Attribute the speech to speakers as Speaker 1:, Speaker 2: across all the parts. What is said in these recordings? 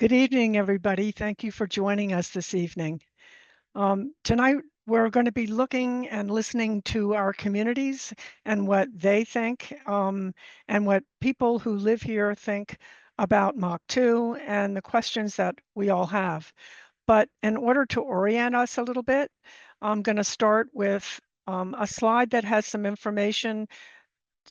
Speaker 1: Good evening, everybody. Thank you for joining us this evening. Tonight, we're going to be looking and listening to our communities and what they think, and what people who live here think about MACH2 and the questions that we all have. But in order to orient us a little bit, I'm going to start with a slide that has some information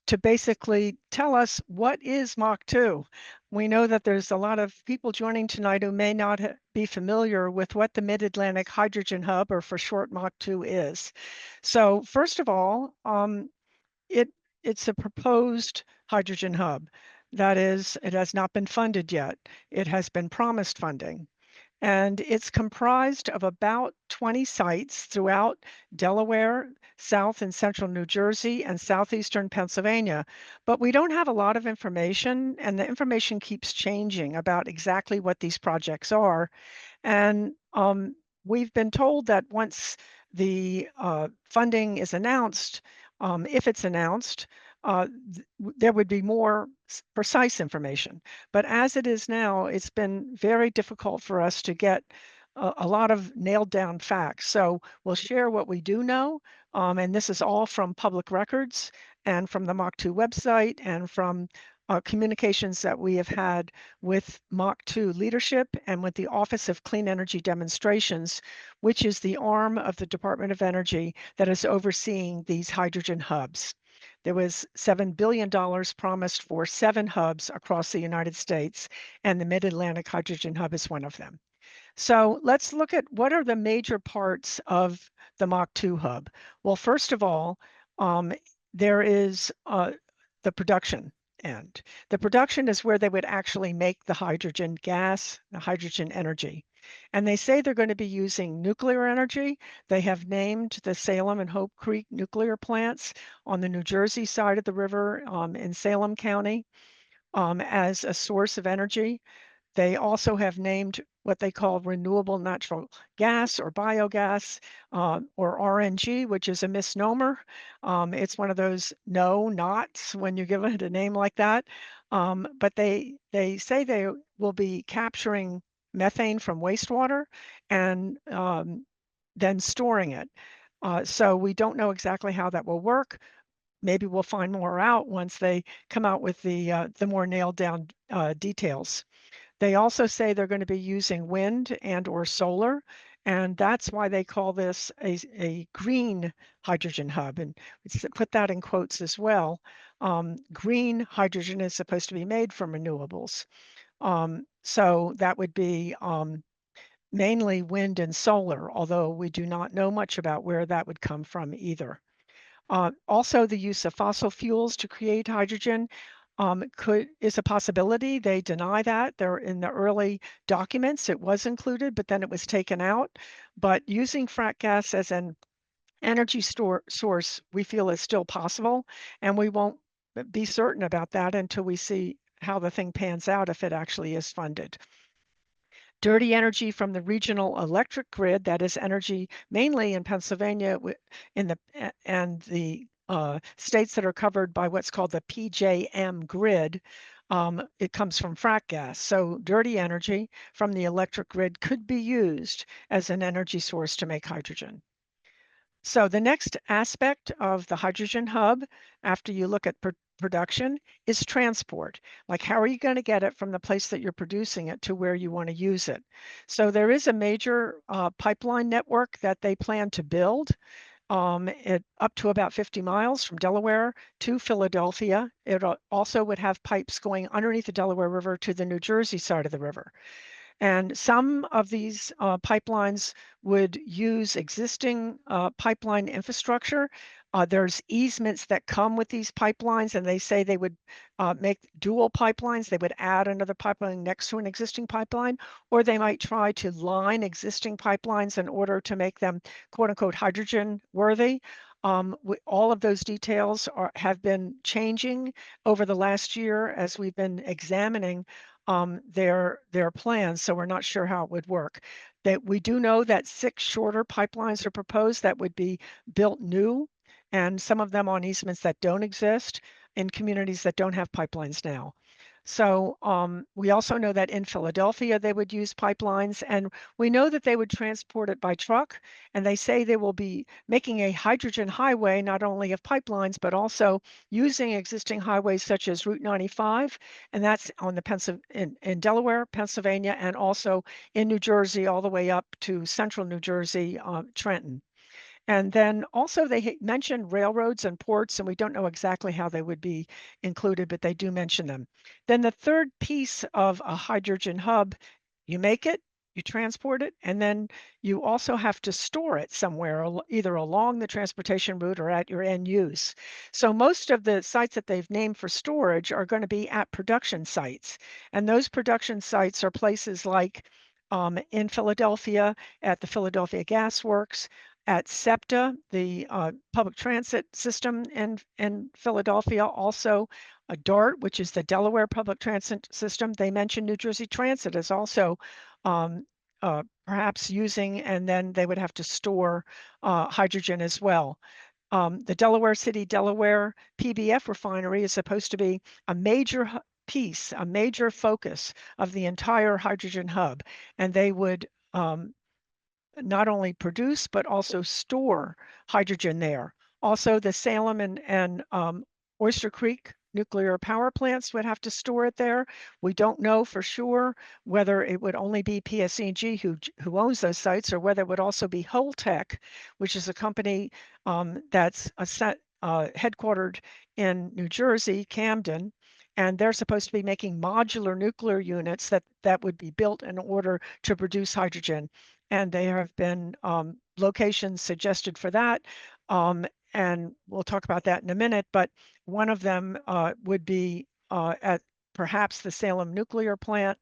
Speaker 1: to basically tell us what is MACH2. We know that there's a lot of people joining tonight who may not be familiar with what the Mid-Atlantic Hydrogen Hub, or for short MACH2, is. So first of all, it's a proposed hydrogen hub. That is, it has not been funded yet. It has been promised funding. And it's comprised of about 20 sites throughout Delaware, South and Central New Jersey, and Southeastern Pennsylvania. But we don't have a lot of information, and the information keeps changing about exactly what these projects are. And we've been told that once the funding is announced, if it's announced, there would be more precise information. But as it is now, it's been very difficult for us to get a lot of nailed down facts. So we'll share what we do know. And this is all from public records and from the MACH2 website and from communications that we have had with MACH2 leadership and with the Office of Clean Energy Demonstrations, which is the arm of the Department of Energy that is overseeing these hydrogen hubs. There was $7 billion promised for 7 hubs across the United States, and the Mid-Atlantic Hydrogen Hub is one of them. So let's look at what are the major parts of the MACH2 hub. Well, first of all, there is the production end. The production is where they would actually make the hydrogen gas, the hydrogen energy. And they say they're going to be using nuclear energy. They have named the Salem and Hope Creek nuclear plants on the New Jersey side of the river in Salem County as a source of energy. They also have named what they call renewable natural gas or biogas, or RNG, which is a misnomer. It's one of those no-nots when you give it a name like that. But they say they will be capturing methane from wastewater and then storing it. So we don't know exactly how that will work. Maybe we'll find more out once they come out with the more nailed down details. They also say they're going to be using wind and or solar, and that's why they call this a green hydrogen hub. And put that in quotes as well. Green hydrogen is supposed to be made from renewables. So that would be mainly wind and solar, although we do not know much about where that would come from either. Also, the use of fossil fuels to create hydrogen is a possibility. They deny that. They're in the early documents. It was included, but then it was taken out. But using frac gas as an energy source, we feel is still possible, and we won't be certain about that until we see how the thing pans out if it actually is funded. Dirty energy from the regional electric grid, that is energy mainly in Pennsylvania and the states that are covered by what's called the PJM grid. It comes from frac gas. So dirty energy from the electric grid could be used as an energy source to make hydrogen. So the next aspect of the hydrogen hub, after you look at production, is transport. Like, how are you going to get it from the place that you're producing it to where you want to use it? So there is a major pipeline network that they plan to build up to about 50 miles from Delaware to Philadelphia. It also would have pipes going underneath the Delaware River to the New Jersey side of the river. And some of these pipelines would use existing pipeline infrastructure. There's easements that come with these pipelines, and they say they would make dual pipelines. They would add another pipeline next to an existing pipeline, or they might try to line existing pipelines in order to make them quote unquote hydrogen worthy. All of those details have been changing over the last year as we've been examining their plans, so we're not sure how it would work. That we do know that 6 shorter pipelines are proposed that would be built new, and some of them on easements that don't exist in communities that don't have pipelines now. So we also know that in Philadelphia, they would use pipelines, and we know that they would transport it by truck. And they say they will be making a hydrogen highway, not only of pipelines, but also using existing highways such as Route 95. And that's on the in Delaware, Pennsylvania, and also in New Jersey, all the way up to central New Jersey, Trenton. And then also they mentioned railroads and ports, and we don't know exactly how they would be included, but they do mention them. Then the third piece of a hydrogen hub, you make it, you transport it, and then you also have to store it somewhere, either along the transportation route or at your end use. So most of the sites that they've named for storage are going to be at production sites. And those production sites are places like in Philadelphia at the Philadelphia Gas Works, at SEPTA, the public transit system in Philadelphia, also a DART, which is the Delaware public transit system. They mentioned New Jersey Transit is also perhaps using, and then they would have to store hydrogen as well. The Delaware City, Delaware PBF refinery is supposed to be a major piece, a major focus of the entire hydrogen hub, and they would not only produce but also store hydrogen there. Also, the Salem and Oyster Creek nuclear power plants would have to store it there. We don't know for sure whether it would only be PSE&G who owns those sites, or whether it would also be Holtec, which is a company that's headquartered in New Jersey, Camden. And they're supposed to be making modular nuclear units that would be built in order to produce hydrogen. And there have been locations suggested for that. And we'll talk about that in a minute, but one of them would be at perhaps the Salem nuclear plant,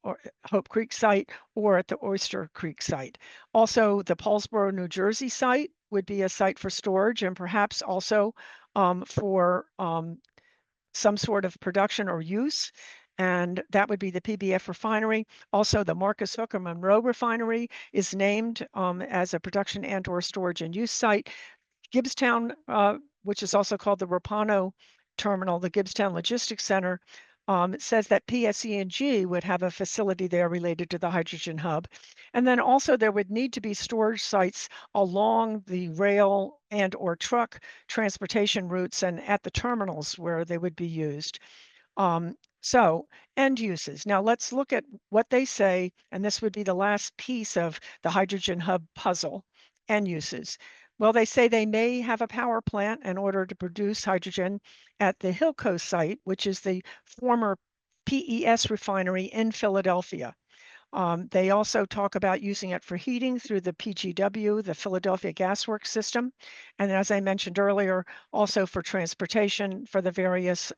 Speaker 1: or Hope Creek site, or at the Oyster Creek site. Also, the Paulsboro, New Jersey site would be a site for storage, and perhaps also for some sort of production or use, and that would be the PBF refinery. Also, the Marcus Hook or Monroe refinery is named as a production and or storage and use site. Gibbstown, which is also called the Rapano Terminal, the Gibbstown Logistics Center, says that PSE&G would have a facility there related to the hydrogen hub. And then also there would need to be storage sites along the rail and or truck transportation routes and at the terminals where they would be used. So end uses. Now let's look at what they say, and this would be the last piece of the hydrogen hub puzzle, end uses. Well, they say they may have a power plant in order to produce hydrogen at the Hillco site, which is the former PES refinery in Philadelphia. They also talk about using it for heating through the PGW, the Philadelphia Gas Works system. And as I mentioned earlier, also for transportation for the various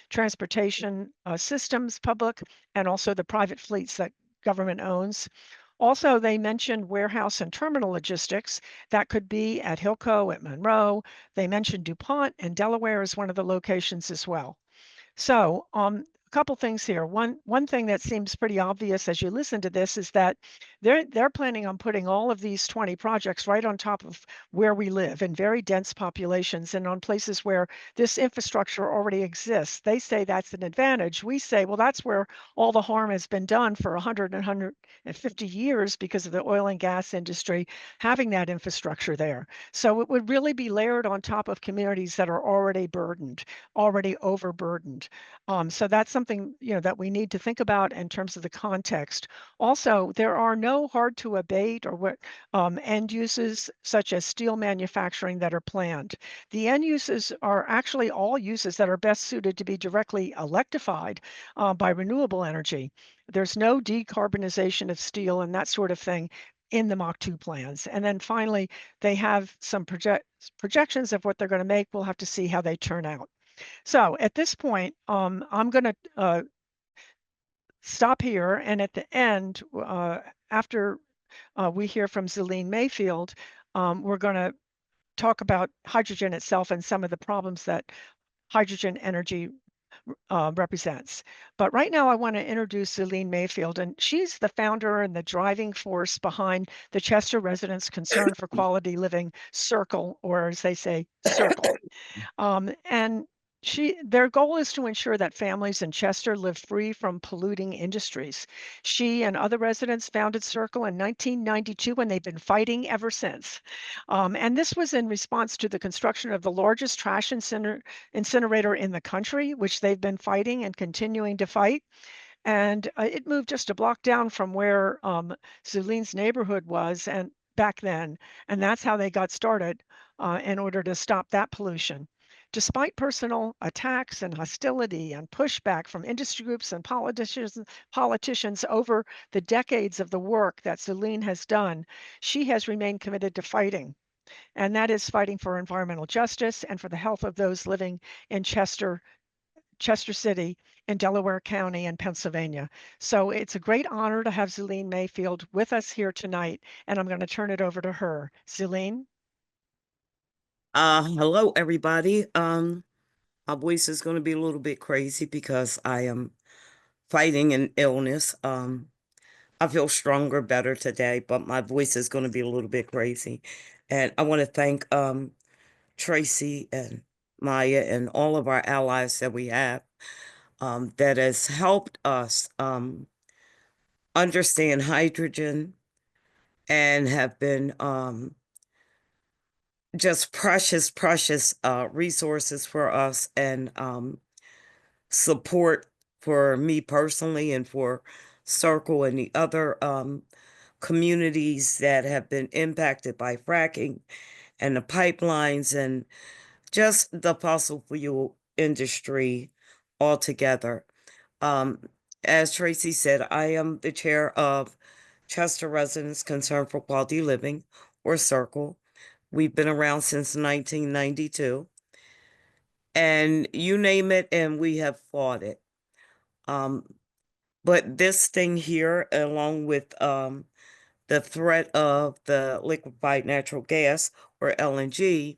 Speaker 1: transportation systems, public, and also the private fleets that government owns. Also, they mentioned warehouse and terminal logistics. That could be at Hillco, at Monroe. They mentioned DuPont and Delaware as one of the locations as well. So a couple things here. One thing that seems pretty obvious as you listen to this is that they're planning on putting all of these 20 projects right on top of where we live, in very dense populations and on places where this infrastructure already exists. They say that's an advantage. We say, well, that's where all the harm has been done for 100 and 150 years because of the oil and gas industry having that infrastructure there. So it would really be layered on top of communities that are already burdened, already overburdened. So that's something that we need to think about in terms of the context. Also, there are no hard to abate or what end uses such as steel manufacturing that are planned. The end uses are actually all uses that are best suited to be directly electrified by renewable energy. There's no decarbonization of steel and that sort of thing in the MACH2 plans. And then finally, they have some projections of what they're going to make. We'll have to see how they turn out. So at this point, I'm going to stop here. And at the end, after we hear from Zulene Mayfield, we're going to talk about hydrogen itself and some of the problems that hydrogen energy represents. But right now I want to introduce Zulene Mayfield, and she's the founder and the driving force behind the Chester Residents' Concern for Quality Living Circle, or as they say, Circle. And Their goal is to ensure that families in Chester live free from polluting industries. She and other residents founded Circle in 1992, and they've been fighting ever since. And this was in response to the construction of the largest trash incinerator in the country, which they've been fighting and continuing to fight. And it moved just a block down from where Zulene's neighborhood was, and back then, and that's how they got started in order to stop that pollution. Despite personal attacks and hostility and pushback from industry groups and politicians over the decades of the work that Zulene has done, she has remained committed to fighting. And that is fighting for environmental justice and for the health of those living in Chester City in Delaware County in Pennsylvania. So it's a great honor to have Zulene Mayfield with us here tonight, and I'm going to turn it over to her. Zulene?
Speaker 2: Hello everybody. My voice is going to be a little bit crazy because I am fighting an illness. I feel stronger, better today, but my voice is going to be a little bit crazy. And I want to thank Tracy and Maya and all of our allies that we have that has helped us understand hydrogen and have been just precious resources for us and support for me personally and for Circle and the other communities that have been impacted by fracking and the pipelines and just the fossil fuel industry altogether. Um, as Tracy said, I am the chair of Chester Residents Concerned for Quality Living, or Circle. We've been around since 1992. And you name it, and we have fought it. But this thing here, along with the threat of the liquefied natural gas, or LNG,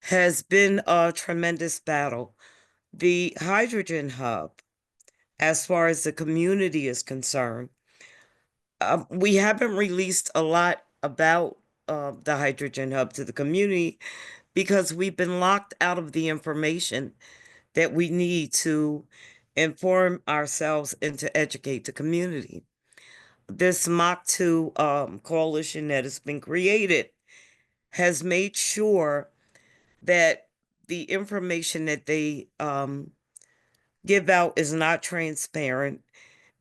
Speaker 2: has been a tremendous battle. The hydrogen hub, as far as the community is concerned, we haven't released a lot about the hydrogen hub to the community because we've been locked out of the information that we need to inform ourselves and to educate the community. This MACH2 coalition that has been created has made sure that the information that they give out is not transparent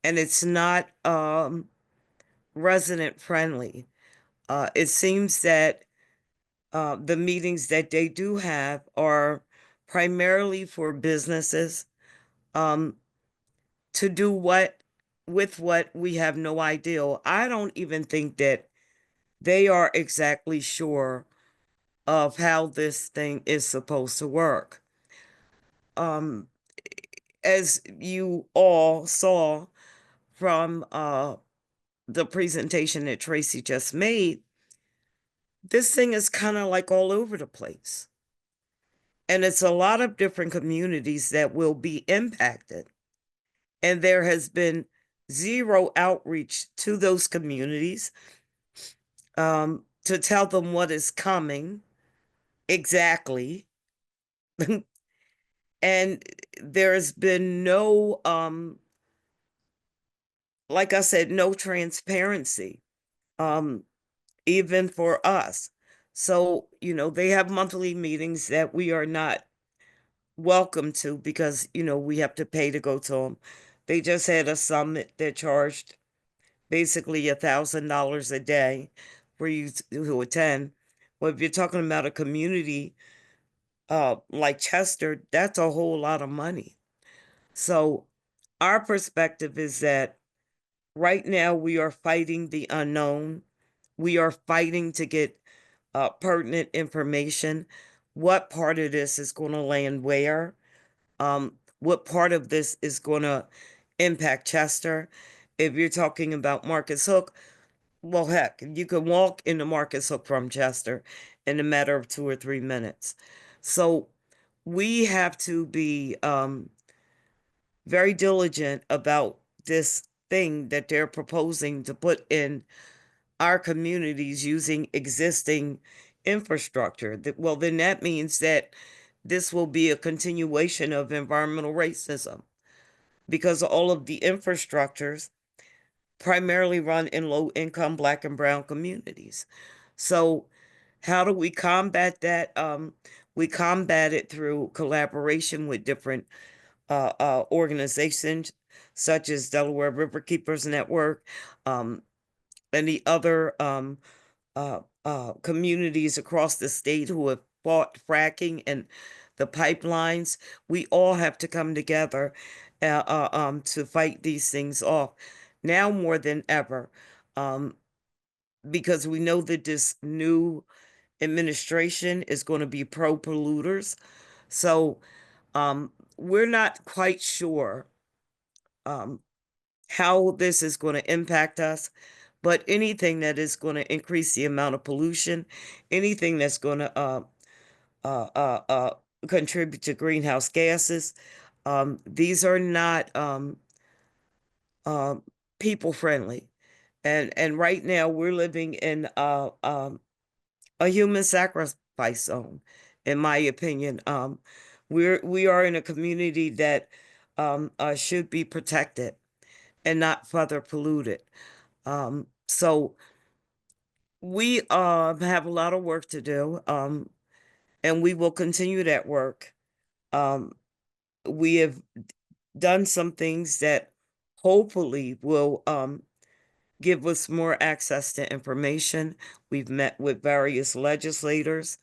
Speaker 2: and it's not resident friendly. It seems that the meetings that they do have are primarily for businesses to do what with what we have no idea. I don't even think that they are exactly sure of how this thing is supposed to work. As you all saw from the presentation that Tracy just made, this thing is kind of like all over the place. And it's a lot of different communities that will be impacted. And there has been zero outreach to those communities to tell them what is coming exactly. And there has been no, like I said, no transparency, even for us. So, they have monthly meetings that we are not welcome to because, we have to pay to go to them. They just had a summit that charged basically $1,000 a day for you to attend. Well, if you're talking about a community like Chester, that's a whole lot of money. So our perspective is that right now we are fighting the unknown. We are fighting to get pertinent information. What part of this is going to land where? What part of this is going to impact Chester? If you're talking about Marcus Hook, well, heck, you can walk into Marcus Hook from Chester in a matter of 2 or 3 minutes. So we have to be very diligent about this thing that they're proposing to put in our communities using existing infrastructure. Well, then that means that this will be a continuation of environmental racism because all of the infrastructures primarily run in low-income Black and Brown communities. So how do we combat that? We combat it through collaboration with different organizations such as Delaware Riverkeepers Network, and the other communities across the state who have fought fracking and the pipelines. We all have to come together to fight these things off now more than ever, because we know that this new administration is going to be pro-polluters. So we're not quite sure how this is going to impact us, but anything that is going to increase the amount of pollution, anything that's going to contribute to greenhouse gases, these are not people friendly. And right now we're living in a human sacrifice zone, in my opinion. We are in a community that should be protected and not further polluted. So we have a lot of work to do, and we will continue that work. We have done some things that hopefully will give us more access to information. We've met with various legislators,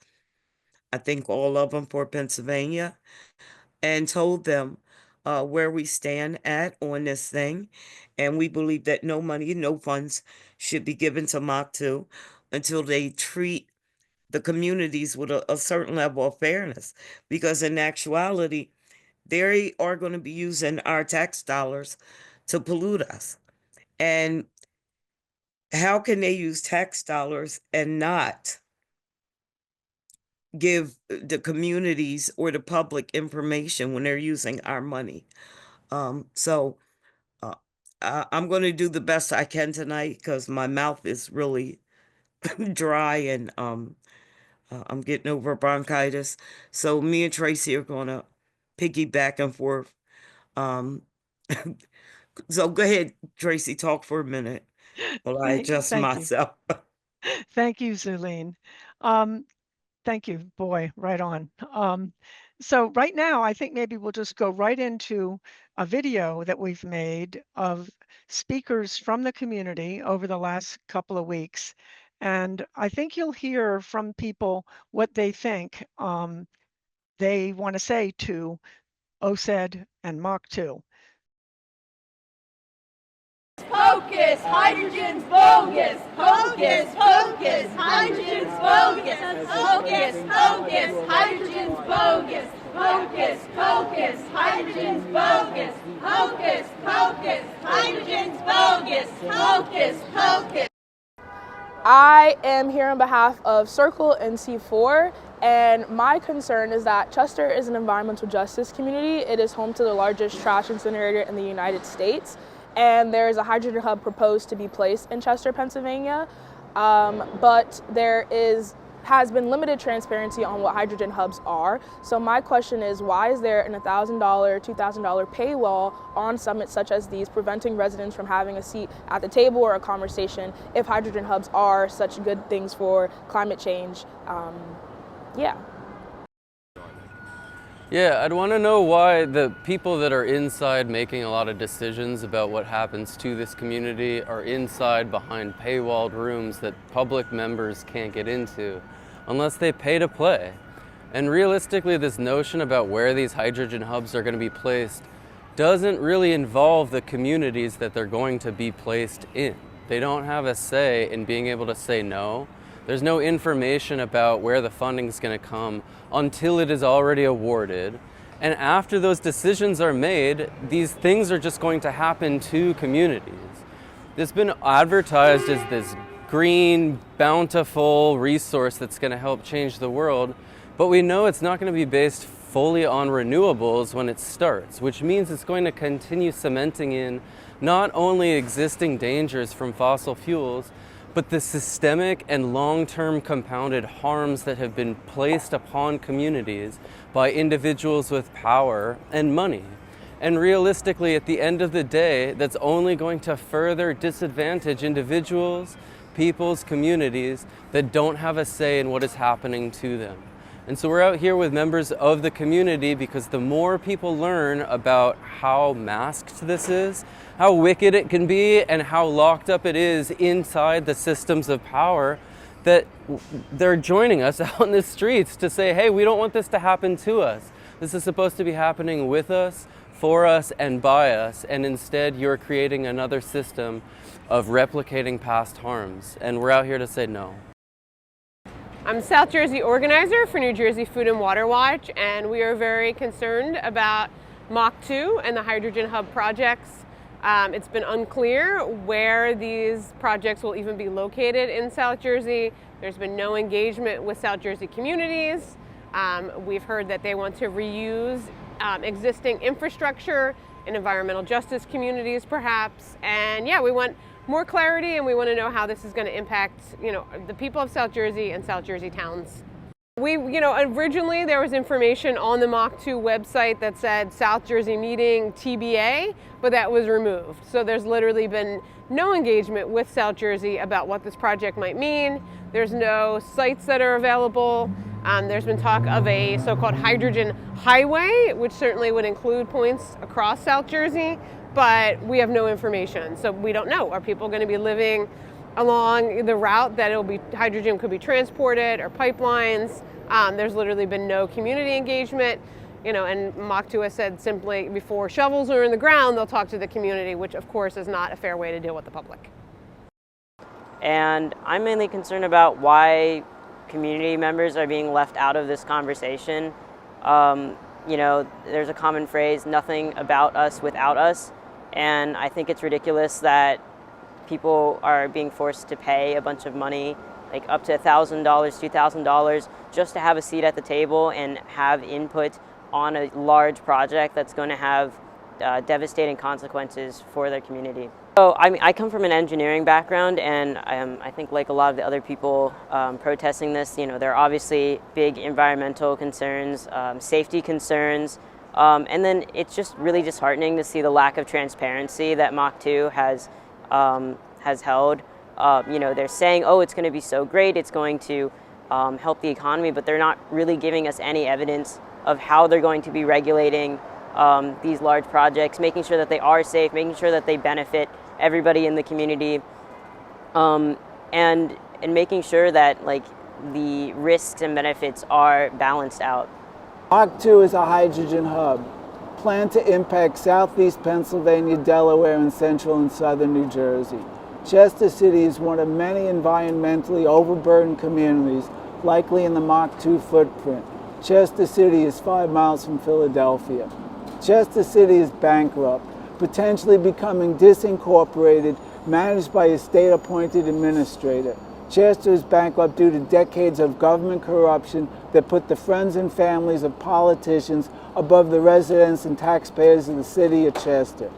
Speaker 2: I think all of them for Pennsylvania, and told them where we stand at on this thing. And we believe that no money, no funds should be given to MACH2 until they treat the communities with a certain level of fairness. Because in actuality, they are going to be using our tax dollars to pollute us. And how can they use tax dollars and not give the communities or the public information when they're using our money? So I'm going to do the best I can tonight because my mouth is really dry, and I'm getting over bronchitis. So me and Tracy are going to piggy back and forth. Um, so go ahead, Tracy, talk for a minute while I adjust
Speaker 1: Thank you.
Speaker 2: myself.
Speaker 1: Thank you, Zulene. Thank you, boy, right on. So right now, I think maybe we'll just go right into a video that we've made of speakers from the community over the last couple of weeks. And I think you'll hear from people what they think they want to say to OSED and MACH2.
Speaker 3: Hocus, hydrogen's bogus. Hocus, hocus, hydrogen's bogus. Hocus, hocus, hydrogen's bogus. Hocus, pocus, hydrogen's bogus. Hocus, pocus, hydrogen's bogus. Hocus, pocus.
Speaker 4: I am here on behalf of Circle and C4, and my concern is that Chester is an environmental justice community. It is home to the largest trash incinerator in the United States, and there is a hydrogen hub proposed to be placed in Chester, Pennsylvania, but there has been limited transparency on what hydrogen hubs are. So my question is, why is there an $1,000, $2,000 paywall on summits such as these, preventing residents from having a seat at the table or a conversation if hydrogen hubs are such good things for climate change?
Speaker 5: Yeah, I'd want to know why the people that are inside making a lot of decisions about what happens to this community are inside behind paywalled rooms that public members can't get into unless they pay to play. And realistically, this notion about where these hydrogen hubs are going to be placed doesn't really involve the communities that they're going to be placed in. They don't have a say in being able to say no. There's no information about where the funding is going to come until it is already awarded. And after those decisions are made, these things are just going to happen to communities. It's been advertised as this green, bountiful resource that's going to help change the world, but we know it's not going to be based fully on renewables when it starts, which means it's going to continue cementing in not only existing dangers from fossil fuels, but the systemic and long-term compounded harms that have been placed upon communities by individuals with power and money. And realistically, at the end of the day, that's only going to further disadvantage individuals, peoples, communities that don't have a say in what is happening to them. And so we're out here with members of the community because the more people learn about how masked this is, how wicked it can be, and how locked up it is inside the systems of power, that they're joining us out in the streets to say, hey, we don't want this to happen to us. This is supposed to be happening with us, for us, and by us, and instead you're creating another system of replicating past harms. And we're out here to say no.
Speaker 6: I'm South Jersey organizer for New Jersey Food and Water Watch, and we are very concerned about MACH2 and the hydrogen hub projects. It's been unclear where these projects will even be located in South Jersey. There's been no engagement with South Jersey communities. We've heard that they want to reuse existing infrastructure in environmental justice communities perhaps. And yeah, we want more clarity, and we want to know how this is going to impact, the people of South Jersey and South Jersey towns. Originally there was information on the MACH2 website that said South Jersey meeting TBA, but that was removed. So there's literally been no engagement with South Jersey about what this project might mean. There's no sites that are available. There's been talk of a so-called hydrogen highway, which certainly would include points across South Jersey, but we have no information. So we don't know. Are people going to be living along the route that hydrogen could be transported, or pipelines? There's literally been no community engagement, and MACH2 has said simply before shovels are in the ground, they'll talk to the community, which of course is not a fair way to deal with the public.
Speaker 7: And I'm mainly concerned about why community members are being left out of this conversation. There's a common phrase, nothing about us without us. And I think it's ridiculous that people are being forced to pay a bunch of money, like up to $1,000, $2,000, just to have a seat at the table and have input on a large project that's going to have devastating consequences for their community. So I come from an engineering background, and I think like a lot of the other people protesting this, there are obviously big environmental concerns, safety concerns, and then it's just really disheartening to see the lack of transparency that MACH2 has held. They're saying, oh, it's going to be so great, it's going to help the economy, but they're not really giving us any evidence of how they're going to be regulating these large projects, making sure that they are safe, making sure that they benefit everybody in the community, and making sure that the risks and benefits are balanced out.
Speaker 8: MACH2 is a hydrogen hub planned to impact southeast Pennsylvania, Delaware, and central and southern New Jersey. Chester City is one of many environmentally overburdened communities likely in the MACH2 footprint. Chester City is 5 miles from Philadelphia. Chester City is bankrupt, potentially becoming disincorporated, managed by a state-appointed administrator. Chester is bankrupt due to decades of government corruption that put the friends and families of politicians above the residents and taxpayers of the city of Chester.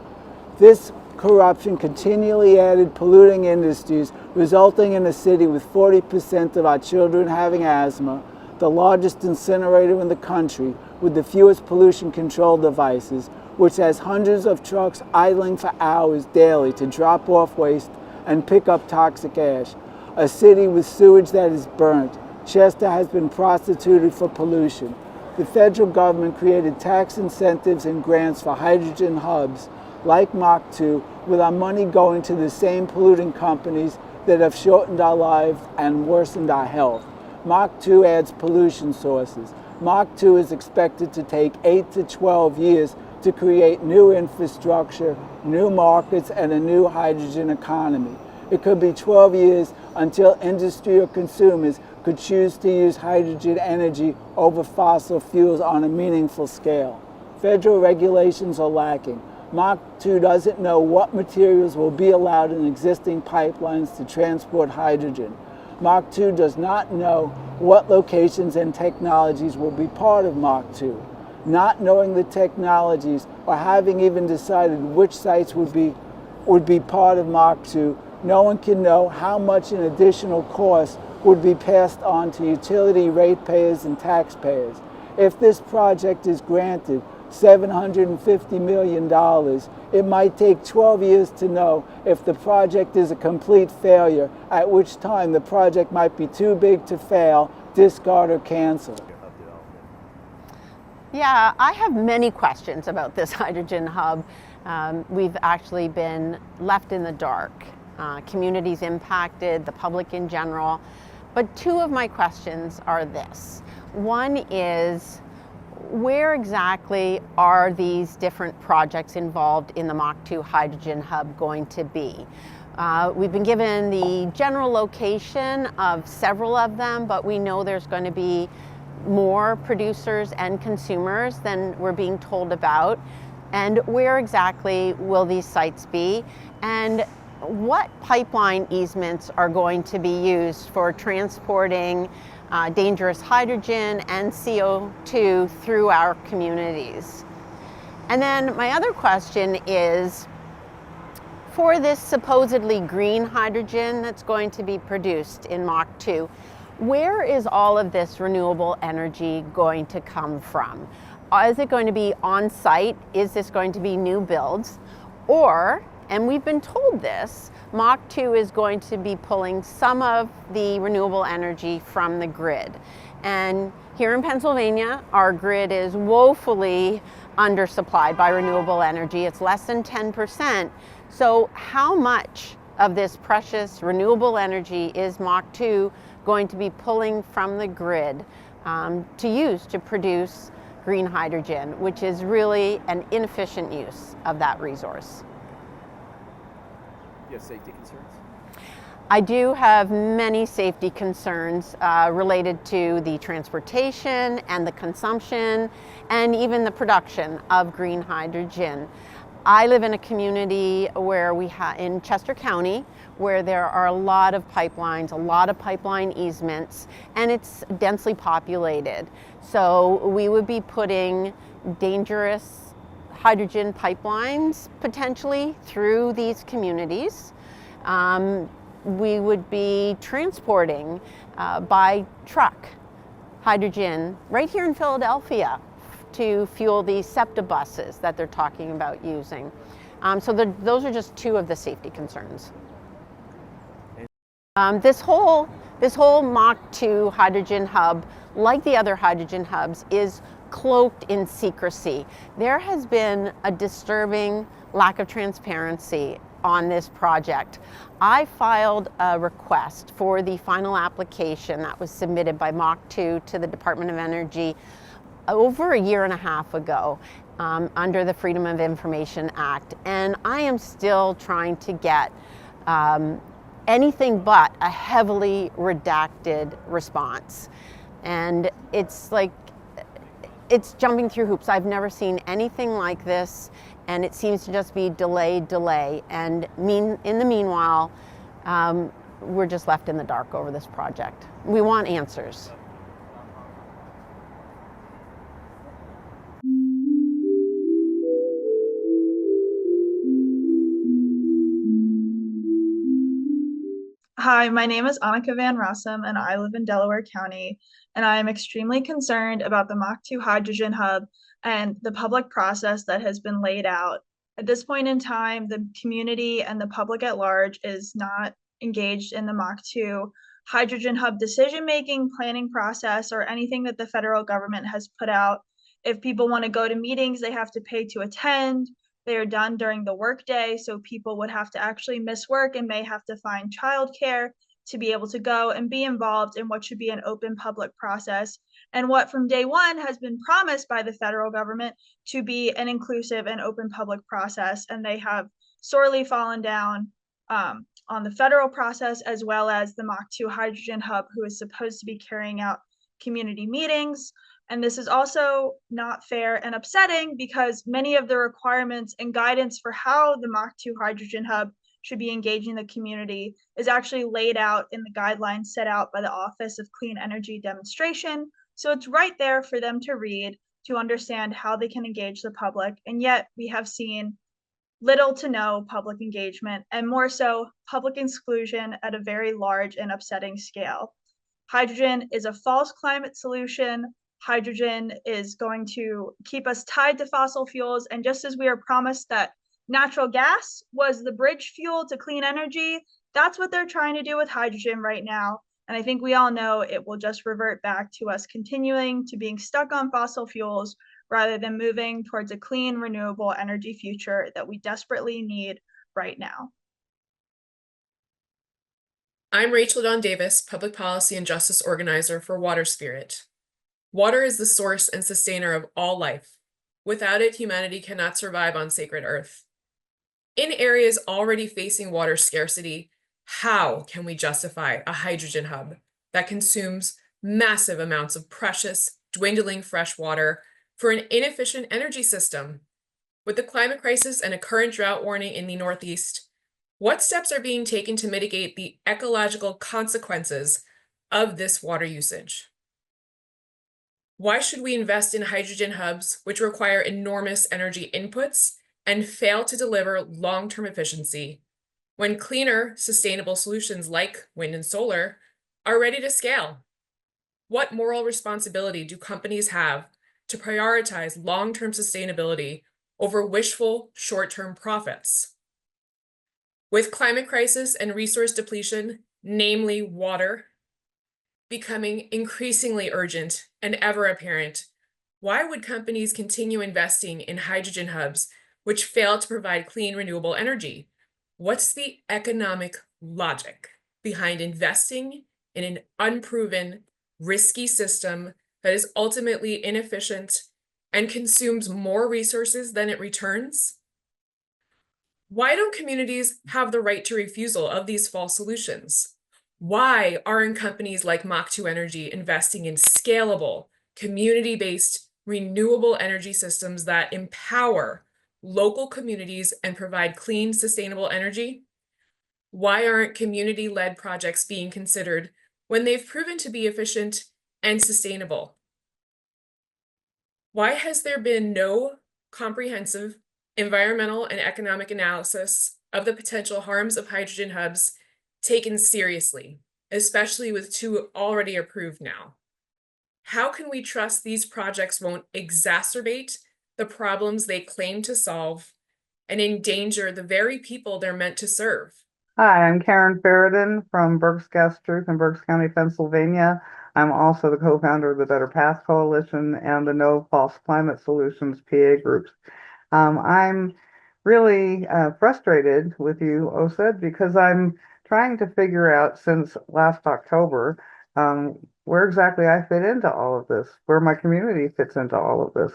Speaker 8: This corruption continually added polluting industries, resulting in a city with 40% of our children having asthma, the largest incinerator in the country with the fewest pollution control devices, which has hundreds of trucks idling for hours daily to drop off waste and pick up toxic ash. A city with sewage that is burnt. Chester has been prostituted for pollution. The federal government created tax incentives and grants for hydrogen hubs like MACH2, with our money going to the same polluting companies that have shortened our lives and worsened our health. MACH2 adds pollution sources. MACH2 is expected to take 8 to 12 years to create new infrastructure, new markets, and a new hydrogen economy. It could be 12 years until industry or consumers could choose to use hydrogen energy over fossil fuels on a meaningful scale. Federal regulations are lacking. MACH2 doesn't know what materials will be allowed in existing pipelines to transport hydrogen. MACH2 does not know what locations and technologies will be part of MACH2. Not knowing the technologies or having even decided which sites would be part of MACH2 no one can know how much an additional cost would be passed on to utility ratepayers and taxpayers. If this project is granted $750 million, it might take 12 years to know if the project is a complete failure, at which time the project might be too big to fail, discard, or cancel.
Speaker 9: Yeah, I have many questions about this hydrogen hub. We've actually been left in the dark. Communities impacted, the public in general. But two of my questions are this. One is, where exactly are these different projects involved in the MACH2 hydrogen hub going to be? We've been given the general location of several of them, but we know there's going to be more producers and consumers than we're being told about. And where exactly will these sites be? And what pipeline easements are going to be used for transporting dangerous hydrogen and CO2 through our communities? And then my other question is, for this supposedly green hydrogen that's going to be produced in MACH2, where is all of this renewable energy going to come from? Is it going to be on site? Is this going to be new builds? Or, and we've been told this, MACH2 is going to be pulling some of the renewable energy from the grid. And here in Pennsylvania, our grid is woefully undersupplied by renewable energy. It's less than 10%. So how much of this precious renewable energy is MACH2 going to be pulling from the grid to use to produce green hydrogen, which is really an inefficient use of that resource?
Speaker 10: You have safety concerns?
Speaker 9: I do have many safety concerns related to the transportation and the consumption and even the production of green hydrogen. I live in a community where in Chester County, where there are a lot of pipelines, a lot of pipeline easements, and it's densely populated. So we would be putting dangerous hydrogen pipelines potentially through these communities. We would be transporting by truck hydrogen right here in Philadelphia to fuel these SEPTA buses that they're talking about using. So those are just two of the safety concerns. This whole MACH2 hydrogen hub, like the other hydrogen hubs, is cloaked in secrecy. There has been a disturbing lack of transparency on this project. I filed a request for the final application that was submitted by MACH2 to the Department of Energy over a year and a half ago under the Freedom of Information Act, and I am still trying to get anything but a heavily redacted response. And it's like, it's jumping through hoops. I've never seen anything like this, and it seems to just be delay, and in the meanwhile, we're just left in the dark over this project. We want answers.
Speaker 11: Hi, my name is Annika Van Rossum, and I live in Delaware County, and I am extremely concerned about the MACH2 hydrogen hub and the public process that has been laid out. At this point in time, the community and the public at large is not engaged in the MACH2 hydrogen hub decision-making, planning process, or anything that the federal government has put out. If people want to go to meetings, they have to pay to attend. They are done during the workday, so people would have to actually miss work and may have to find childcare to be able to go and be involved in what should be an open public process, and what from day one has been promised by the federal government to be an inclusive and open public process. And they have sorely fallen down on the federal process, as well as the MACH2 hydrogen hub, who is supposed to be carrying out community meetings. And this is also not fair and upsetting because many of the requirements and guidance for how the MACH2 hydrogen hub should be engaging the community is actually laid out in the guidelines set out by the Office of Clean Energy Demonstration. So it's right there for them to read to understand how they can engage the public. And yet we have seen little to no public engagement, and more so, public exclusion at a very large and upsetting scale. Hydrogen is a false climate solution. Hydrogen is going to keep us tied to fossil fuels. And just as we are promised that natural gas was the bridge fuel to clean energy, that's what they're trying to do with hydrogen right now. And I think we all know it will just revert back to us continuing to being stuck on fossil fuels rather than moving towards a clean, renewable energy future that we desperately need right now.
Speaker 10: I'm Rachel Dawn Davis, Public Policy and Justice Organizer for Water Spirit. Water is the source and sustainer of all life. Without it, humanity cannot survive on sacred earth. In areas already facing water scarcity, how can we justify a hydrogen hub that consumes massive amounts of precious, dwindling fresh water for an inefficient energy system? With the climate crisis and a current drought warning in the Northeast, what steps are being taken to mitigate the ecological consequences of this water usage? Why should we invest in hydrogen hubs, which require enormous energy inputs and fail to deliver long-term efficiency, when cleaner, sustainable solutions like wind and solar are ready to scale? What moral responsibility do companies have to prioritize long-term sustainability over wishful short-term profits? With climate crisis and resource depletion, namely water, becoming increasingly urgent and ever apparent, why would companies continue investing in hydrogen hubs which fail to provide clean, renewable energy? What's the economic logic behind investing in an unproven, risky system that is ultimately inefficient and consumes more resources than it returns? Why don't communities have the right to refusal of these false solutions? Why aren't companies like MACH2 Energy investing in scalable, community-based, renewable energy systems that empower local communities and provide clean, sustainable energy? Why aren't community-led projects being considered when they've proven to be efficient and sustainable? Why has there been no comprehensive environmental and economic analysis of the potential harms of hydrogen hubs taken seriously, especially with two already approved now? How can we trust these projects won't exacerbate the problems they claim to solve and endanger the very people they're meant to serve?
Speaker 12: Hi, I'm Karen Ferridan from Berks Gas Truth in Berks County, Pennsylvania. I'm also the co-founder of the Better Path Coalition and the No False Climate Solutions PA groups. I'm really frustrated with you, OSED, because I'm trying to figure out since last October where exactly I fit into all of this, where my community fits into all of this.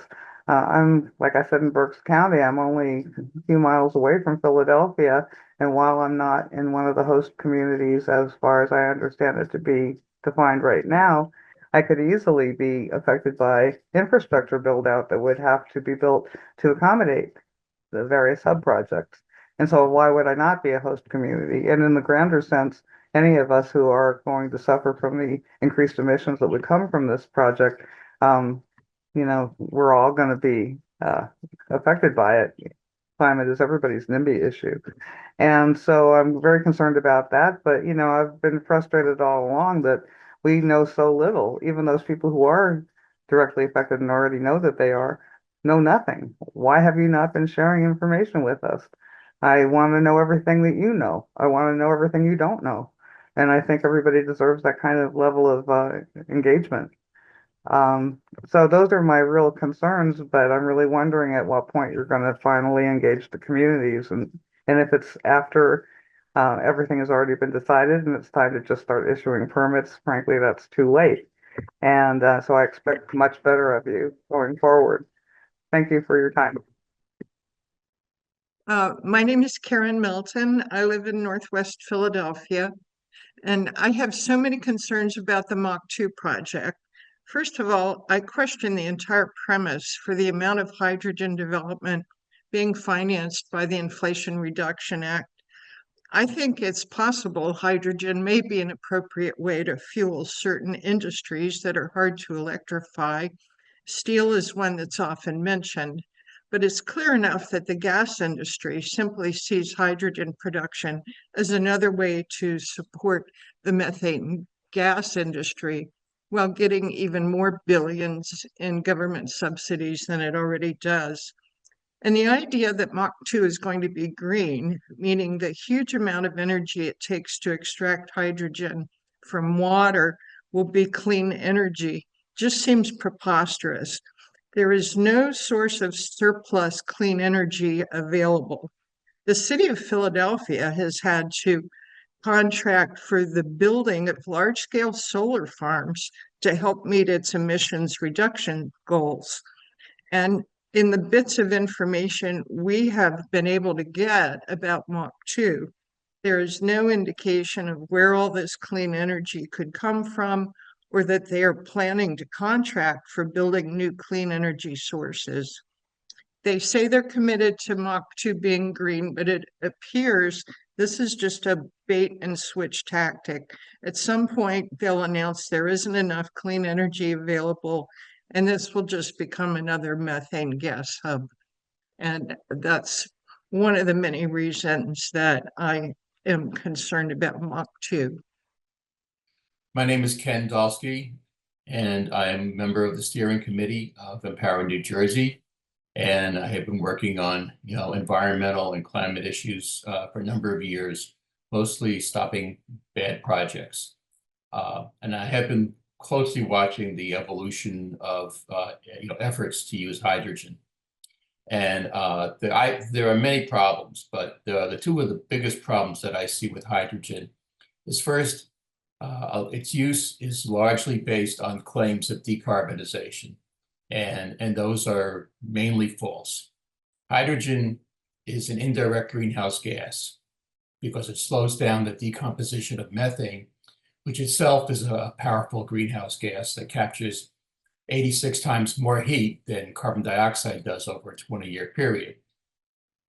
Speaker 12: I'm, like I said, in Berks County. I'm only a few miles away from Philadelphia, and while I'm not in one of the host communities, as far as I understand it to be defined right now, I could easily be affected by infrastructure build out that would have to be built to accommodate the various hub projects. And so why would I not be a host community? And in the grander sense, any of us who are going to suffer from the increased emissions that would come from this project, we're all going to be affected by it. Climate is everybody's NIMBY issue. And so I'm very concerned about that. But, I've been frustrated all along that we know so little. Even those people who are directly affected and already know that they are, know nothing. Why have you not been sharing information with us? I want to know everything that you know. I want to know everything you don't know. And I think everybody deserves that kind of level of engagement. So those are my real concerns, but I'm really wondering at what point you're going to finally engage the communities, and if it's after everything has already been decided and it's time to just start issuing permits. Frankly, that's too late. And so I expect much better of you going forward. Thank you for your time.
Speaker 13: My name is Karen Milton. I live in Northwest Philadelphia, and I have so many concerns about the MACH2 project. First of all, I question the entire premise for the amount of hydrogen development being financed by the Inflation Reduction Act. I think it's possible hydrogen may be an appropriate way to fuel certain industries that are hard to electrify. Steel is one that's often mentioned. but it's clear enough that the gas industry simply sees hydrogen production as another way to support the methane gas industry while getting even more billions in government subsidies than it already does. And the idea that MACH2 is going to be green, meaning the huge amount of energy it takes to extract hydrogen from water will be clean energy, just seems preposterous. There is no source of surplus clean energy available. The city of Philadelphia has had to contract for the building of large-scale solar farms to help meet its emissions reduction goals. And in the bits of information we have been able to get about MACH2, there is no indication of where all this clean energy could come from, or that they are planning to contract for building new clean energy sources. They say they're committed to MACH2 being green, but it appears this is just a bait and switch tactic. At some point, they'll announce there isn't enough clean energy available, and this will just become another methane gas hub. And that's one of the many reasons that I am concerned about MACH2.
Speaker 14: My name is Ken Dolsky, and I am a member of the steering committee of Empower New Jersey. And I have been working on, environmental and climate issues for a number of years, mostly stopping bad projects. And I have been closely watching the evolution of, efforts to use hydrogen. And there are many problems, but the two of the biggest problems that I see with hydrogen is first, its use is largely based on claims of decarbonization. And those are mainly false. Hydrogen is an indirect greenhouse gas because it slows down the decomposition of methane, which itself is a powerful greenhouse gas that captures 86 times more heat than carbon dioxide does over a 20-year period.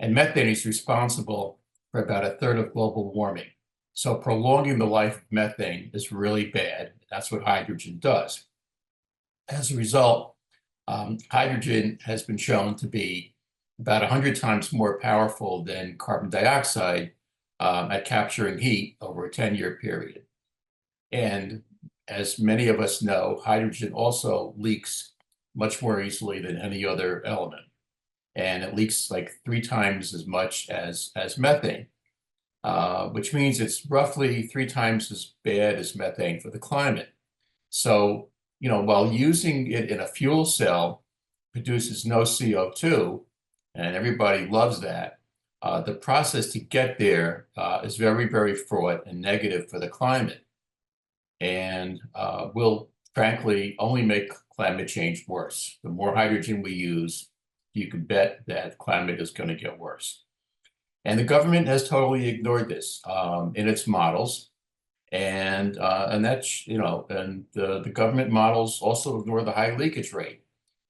Speaker 14: And methane is responsible for about a third of global warming. So prolonging the life of methane is really bad. That's what hydrogen does. As a result, hydrogen has been shown to be about 100 times more powerful than carbon dioxide at capturing heat over a 10-year period. And as many of us know, hydrogen also leaks much more easily than any other element. And it leaks like 3 times as much as methane, which means it's roughly 3 times as bad as methane for the climate. So, while using it in a fuel cell produces no CO2, and everybody loves that, the process to get there is very, very fraught and negative for the climate, and will frankly only make climate change worse. The more hydrogen we use, you can bet that climate is going to get worse. And the government has totally ignored this in its models. And that's, and the government models also ignore the high leakage rate.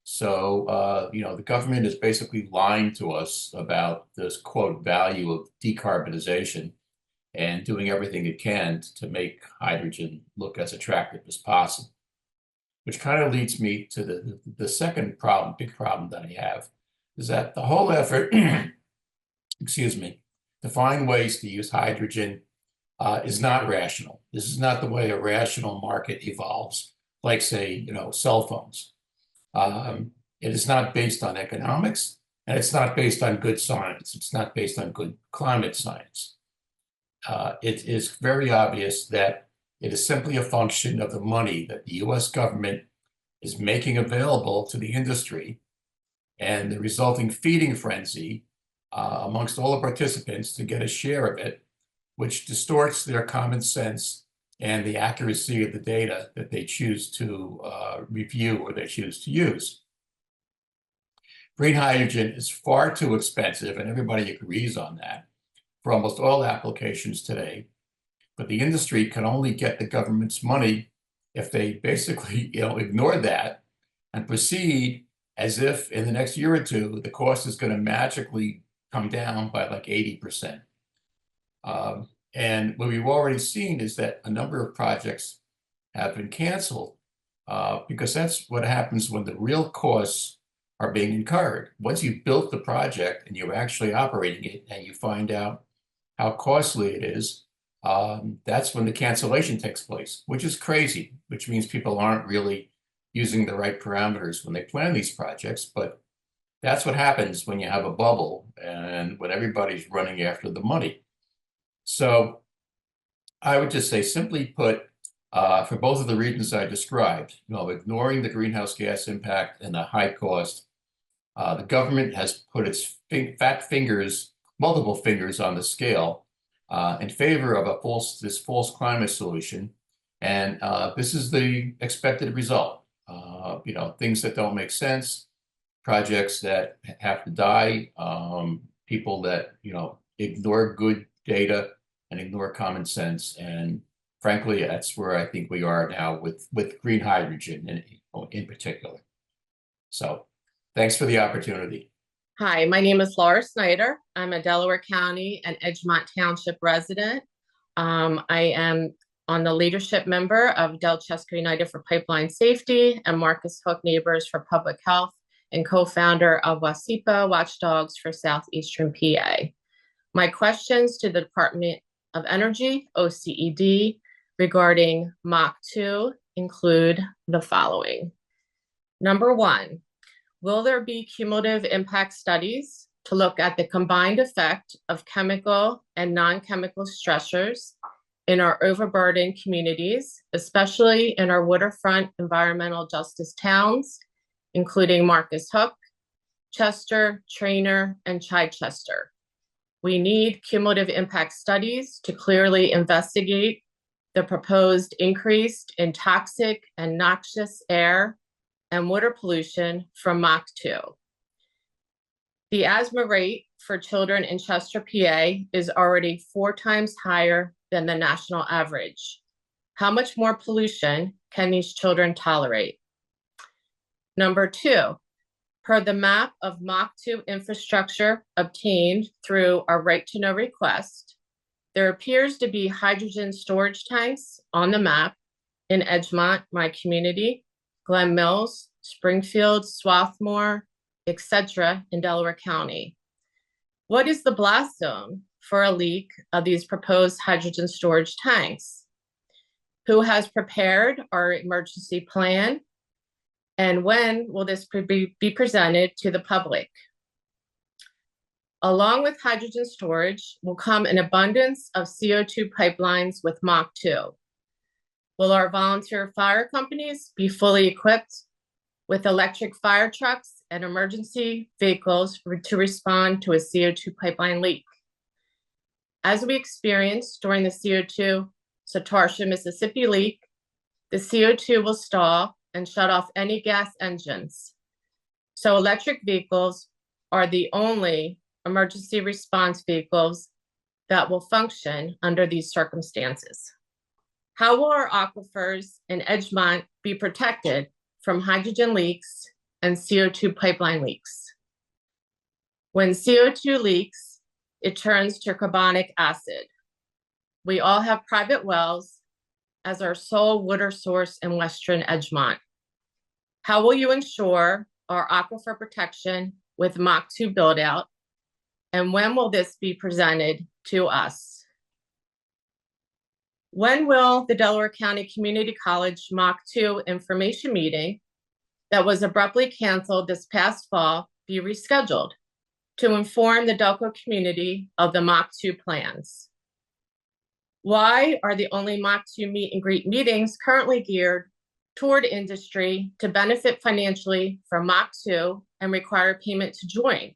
Speaker 14: So, the government is basically lying to us about this, quote, value of decarbonization and doing everything it can to make hydrogen look as attractive as possible. Which kind of leads me to the second problem, big problem that I have, is that the whole effort, excuse me, to find ways to use hydrogen is not rational. This is not the way a rational market evolves, like say, cell phones. It is not based on economics, and it's not based on good science. It's not based on good climate science. It is very obvious that it is simply a function of the money that the US government is making available to the industry and the resulting feeding frenzy amongst all the participants to get a share of it, which distorts their common sense and the accuracy of the data that they choose to review or they choose to use. Green hydrogen is far too expensive, and everybody agrees on that, for almost all applications today. But the industry can only get the government's money if they basically ignore that and proceed as if in the next year or two, the cost is going to magically come down by like 80%. And what we've already seen is that a number of projects have been canceled because that's what happens when the real costs are being incurred. Once you've built the project and you're actually operating it and you find out how costly it is, that's when the cancellation takes place, which is crazy, which means people aren't really using the right parameters when they plan these projects. But that's what happens when you have a bubble and when everybody's running after the money. So I would just say, simply put, for both of the reasons I described, ignoring the greenhouse gas impact and the high cost, the government has put its fat fingers, multiple fingers on the scale in favor of this false climate solution. And this is the expected result. Things that don't make sense, projects that have to die, people that, ignore good data and ignore common sense. And frankly, that's where I think we are now with green hydrogen in particular. So thanks for the opportunity.
Speaker 15: Hi, my name is Laura Snyder. I'm a Delaware County and Edgemont Township resident. I am on the leadership member of Delchester United for Pipeline Safety and Marcus Hook Neighbors for Public Health, and co-founder of WASIPA, Watchdogs for Southeastern PA. My questions to the Department of Energy, OCED, regarding MACH2 include the following. Number one, will there be cumulative impact studies to look at the combined effect of chemical and non-chemical stressors in our overburdened communities, especially in our waterfront environmental justice towns, including Marcus Hook, Chester, Trainer, and Chichester? We need cumulative impact studies to clearly investigate the proposed increase in toxic and noxious air and water pollution from MACH2. The asthma rate for children in Chester, PA is already 4 times higher than the national average. How much more pollution can these children tolerate? Number two, per the map of MACH2 infrastructure obtained through our right to know request, there appears to be hydrogen storage tanks on the map in Edgemont, my community, Glen Mills, Springfield, Swarthmore, etc. in Delaware County. What is the blast zone for a leak of these proposed hydrogen storage tanks? Who has prepared our emergency plan? And when will this be presented to the public? Along with hydrogen storage will come an abundance of CO2 pipelines with MACH2. Will our volunteer fire companies be fully equipped with electric fire trucks and emergency vehicles to respond to a CO2 pipeline leak? As we experienced during the CO2 Satarsha, Mississippi leak, the CO2 will stall and shut off any gas engines. So electric vehicles are the only emergency response vehicles that will function under these circumstances. How will our aquifers in Edgemont be protected from hydrogen leaks and CO2 pipeline leaks? When CO2 leaks, it turns to carbonic acid. We all have private wells as our sole water source in Western Edgemont. How will you ensure our aquifer protection with MACH2 build out? And when will this be presented to us? When will the Delaware County Community College MACH2 information meeting that was abruptly canceled this past fall be rescheduled to inform the Delco community of the MACH2 plans? Why are the only MACH2 meet and greet meetings currently geared toward industry to benefit financially from MACH2 and require payment to join?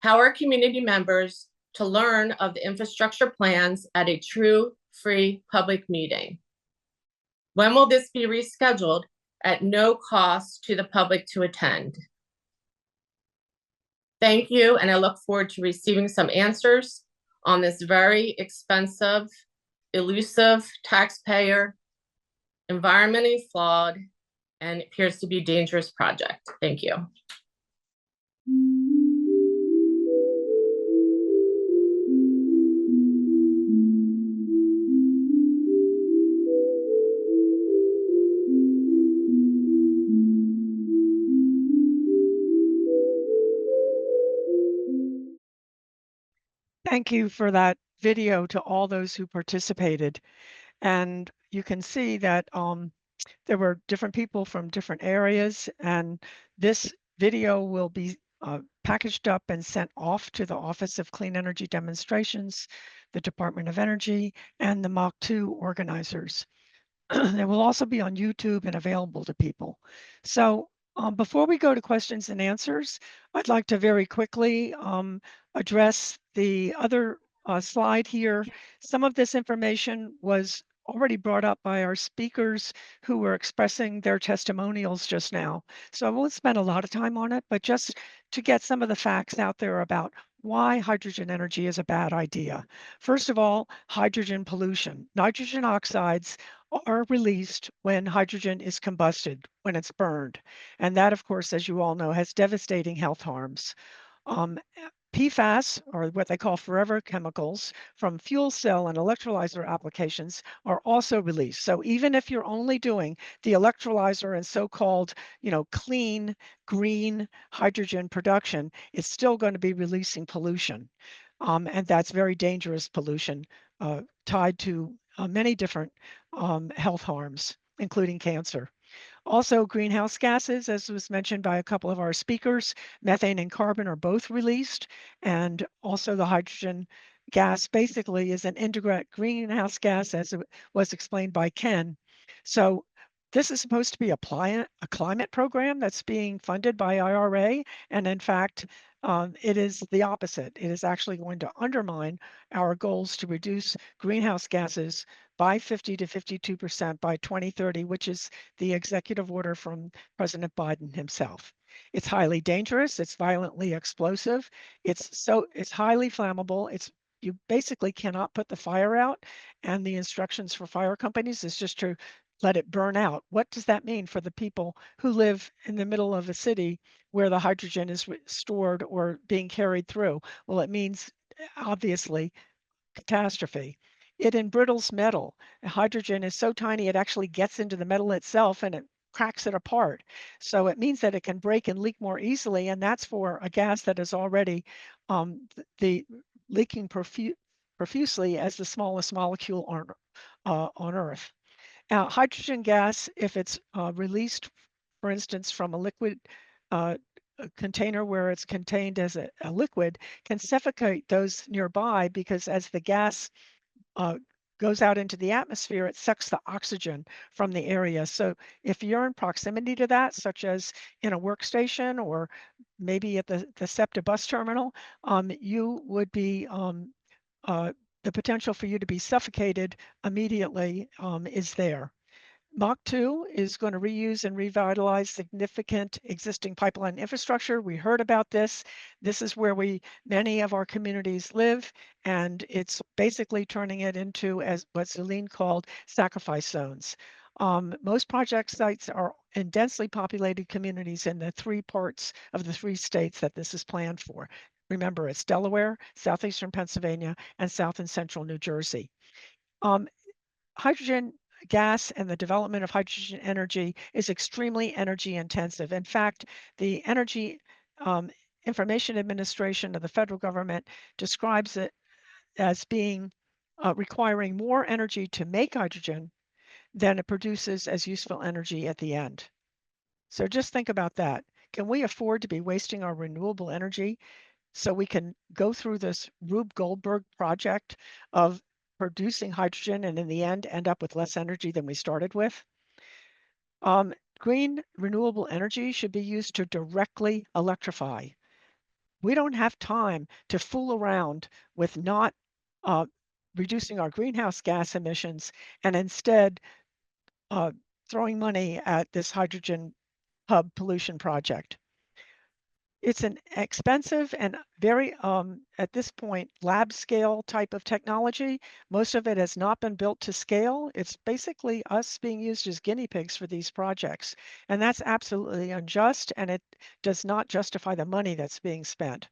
Speaker 15: How are community members to learn of the infrastructure plans at a true free public meeting? When will this be rescheduled at no cost to the public to attend? Thank you, and I look forward to receiving some answers on this very expensive, elusive, taxpayer, environmentally flawed, and appears to be dangerous project. Thank you.
Speaker 1: thank you for that video to all those who participated. And you can see that there were different people from different areas, and this video will be packaged up and sent off to the Office of Clean Energy Demonstrations, the Department of Energy, and the MACH2 organizers. It will also be on YouTube and available to people. So before we go to questions and answers, I'd like to very quickly address the other slide here. Some of this information was already brought up by our speakers who were expressing their testimonials just now. So I won't spend a lot of time on it, but just to get some of the facts out there about why hydrogen energy is a bad idea. First of all, hydrogen pollution. Nitrogen oxides are released when hydrogen is combusted, when it's burned. And that, of course, as you all know, has devastating health harms. PFAS, or what they call forever chemicals, from fuel cell and electrolyzer applications are also released. So even if you're only doing the electrolyzer and so-called, clean, green hydrogen production, it's still going to be releasing pollution. And that's very dangerous pollution tied to many different health harms, including cancer. Also, greenhouse gases, as was mentioned by a couple of our speakers, methane and carbon are both released, and also the hydrogen gas basically is an indirect greenhouse gas, as it was explained by Ken. So this is supposed to be a climate program that's being funded by IRA, and in fact, it is the opposite. It is actually going to undermine our goals to reduce greenhouse gases by 50 to 52% by 2030, which is the executive order from President Biden himself. It's highly dangerous. It's violently explosive. It's highly flammable. You basically cannot put the fire out, and the instructions for fire companies is just to let it burn out. What does that mean for the people who live in the middle of a city where the hydrogen is stored or being carried through? Well, it means obviously catastrophe. It embrittles metal. Hydrogen is so tiny it actually gets into the metal itself and it cracks it apart. So it means that it can break and leak more easily, and that's for a gas that is already the leaking profusely as the smallest molecule on Earth. Hydrogen gas, if it's released, for instance, from a liquid a container where it's contained as a liquid, can suffocate those nearby because as the gas goes out into the atmosphere, it sucks the oxygen from the area. So if you're in proximity to that, such as in a workstation or maybe at the SEPTA bus terminal, you would be the potential for you to be suffocated immediately is there. MACH2 is going to reuse and revitalize significant existing pipeline infrastructure. We heard about this. This is where many of our communities live, and it's basically turning it into, as what Zulene called, sacrifice zones. Most project sites are in densely populated communities in the three parts of the three states that this is planned for. Remember, it's Delaware, southeastern Pennsylvania, and south and central New Jersey. Hydrogen gas and the development of hydrogen energy is extremely energy intensive. In fact, the Energy Information Administration of the federal government describes it as being requiring more energy to make hydrogen than it produces as useful energy at the end. So just think about that. Can we afford to be wasting our renewable energy so we can go through this Rube Goldberg project of producing hydrogen and in the end up with less energy than we started with? Green renewable energy should be used to directly electrify. We don't have time to fool around with not reducing our greenhouse gas emissions and instead throwing money at this hydrogen hub pollution project. It's an expensive and very, at this point, lab scale type of technology. Most of it has not been built to scale. It's basically us being used as guinea pigs for these projects. And that's absolutely unjust, and it does not justify the money that's being spent.